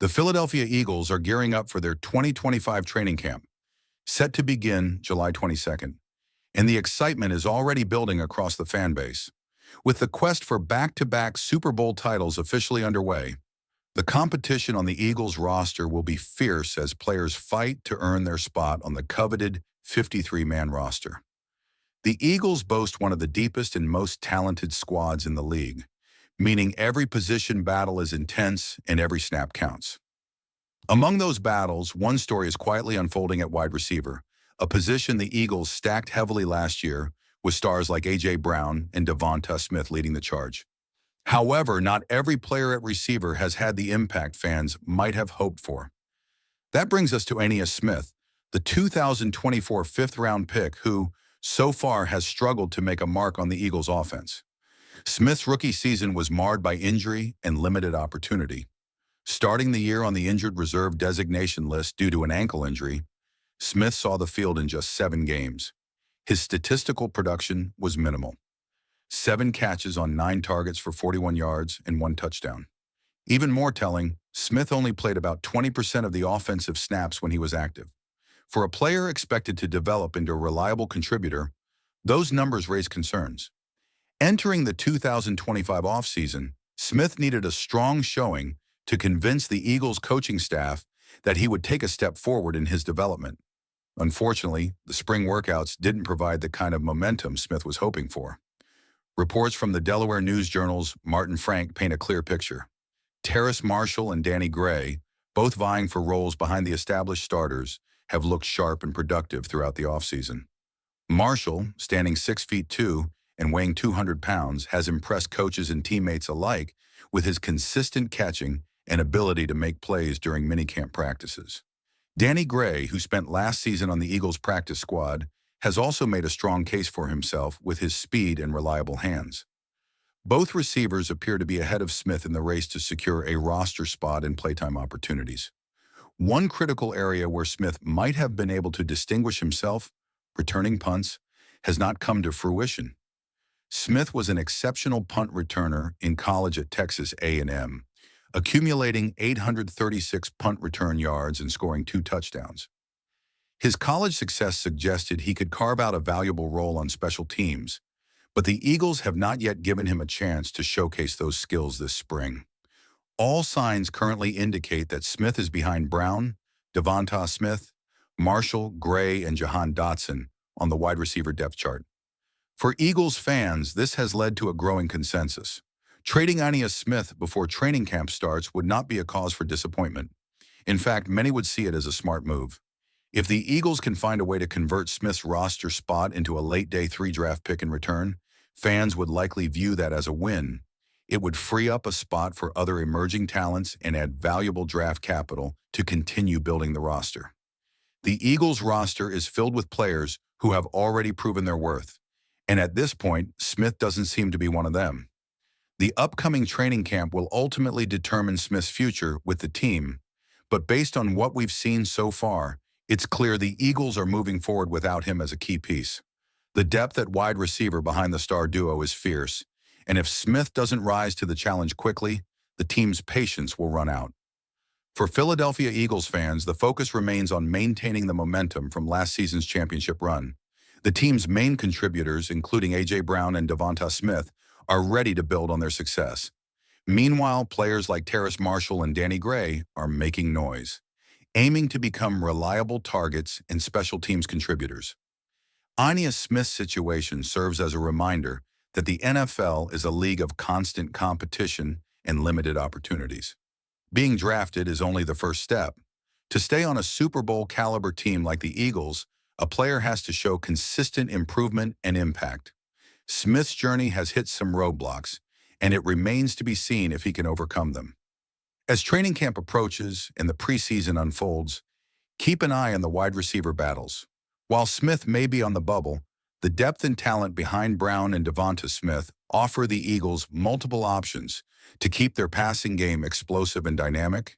The Philadelphia Eagles are gearing up for their 2025 training camp, set to begin July 22nd, and the excitement is already building across the fan base. With the quest for back-to-back Super Bowl titles officially underway, the competition on the Eagles roster will be fierce as players fight to earn their spot on the coveted 53-man roster. The Eagles boast one of the deepest and most talented squads in the league, meaning every position battle is intense and every snap counts. Among those battles, one story is quietly unfolding at wide receiver, a position the Eagles stacked heavily last year with stars like A.J. Brown and DeVonta Smith leading the charge. However, not every player at receiver has had the impact fans might have hoped for. That brings us to Ainias Smith, the 2024 fifth-round pick who, so far, has struggled to make a mark on the Eagles' offense. Smith's rookie season was marred by injury and limited opportunity. Starting the year on the injured reserve designation list due to an ankle injury, Smith saw the field in just 7 games. His statistical production was minimal. 7 catches on 9 targets for 41 yards and 1 touchdown. Even more telling, Smith only played about 20% of the offensive snaps when he was active. For a player expected to develop into a reliable contributor, those numbers raise concerns. Entering the 2025 offseason, Smith needed a strong showing to convince the Eagles coaching staff that he would take a step forward in his development. Unfortunately, the spring workouts didn't provide the kind of momentum Smith was hoping for. Reports from the Delaware News Journal's Martin Frank paint a clear picture. Terrace Marshall and Danny Gray, both vying for roles behind the established starters, have looked sharp and productive throughout the offseason. Marshall, standing 6'2" and weighing 200 pounds, has impressed coaches and teammates alike with his consistent catching and ability to make plays during minicamp practices. Danny Gray, who spent last season on the Eagles practice squad, has also made a strong case for himself with his speed and reliable hands. Both receivers appear to be ahead of Smith in the race to secure a roster spot and playtime opportunities. One critical area where Smith might have been able to distinguish himself, returning punts, has not come to fruition. Smith was an exceptional punt returner in college at Texas A&M, accumulating 836 punt return yards and scoring 2 touchdowns. His college success suggested he could carve out a valuable role on special teams, but the Eagles have not yet given him a chance to showcase those skills this spring. All signs currently indicate that Smith is behind Brown, DeVonta Smith, Marshall, Gray, and Jahan Dotson on the wide receiver depth chart. For Eagles fans, this has led to a growing consensus. Trading Ainias Smith before training camp starts would not be a cause for disappointment. In fact, many would see it as a smart move. If the Eagles can find a way to convert Smith's roster spot into a late day 3 draft pick in return, fans would likely view that as a win. It would free up a spot for other emerging talents and add valuable draft capital to continue building the roster. The Eagles roster is filled with players who have already proven their worth, and at this point, Smith doesn't seem to be one of them. The upcoming training camp will ultimately determine Smith's future with the team, but based on what we've seen so far, it's clear the Eagles are moving forward without him as a key piece. The depth at wide receiver behind the star duo is fierce, and if Smith doesn't rise to the challenge quickly, the team's patience will run out. For Philadelphia Eagles fans, the focus remains on maintaining the momentum from last season's championship run. The team's main contributors, including A.J. Brown and DeVonta Smith, are ready to build on their success. Meanwhile, players like Terrace Marshall and Danny Gray are making noise, aiming to become reliable targets and special teams contributors. Ainias Smith's situation serves as a reminder that the NFL is a league of constant competition and limited opportunities. Being drafted is only the first step. To stay on a Super Bowl caliber team like the Eagles, a player has to show consistent improvement and impact. Smith's journey has hit some roadblocks, and it remains to be seen if he can overcome them. As training camp approaches and the preseason unfolds, keep an eye on the wide receiver battles. While Smith may be on the bubble, the depth and talent behind Brown and DeVonta Smith offer the Eagles multiple options to keep their passing game explosive and dynamic.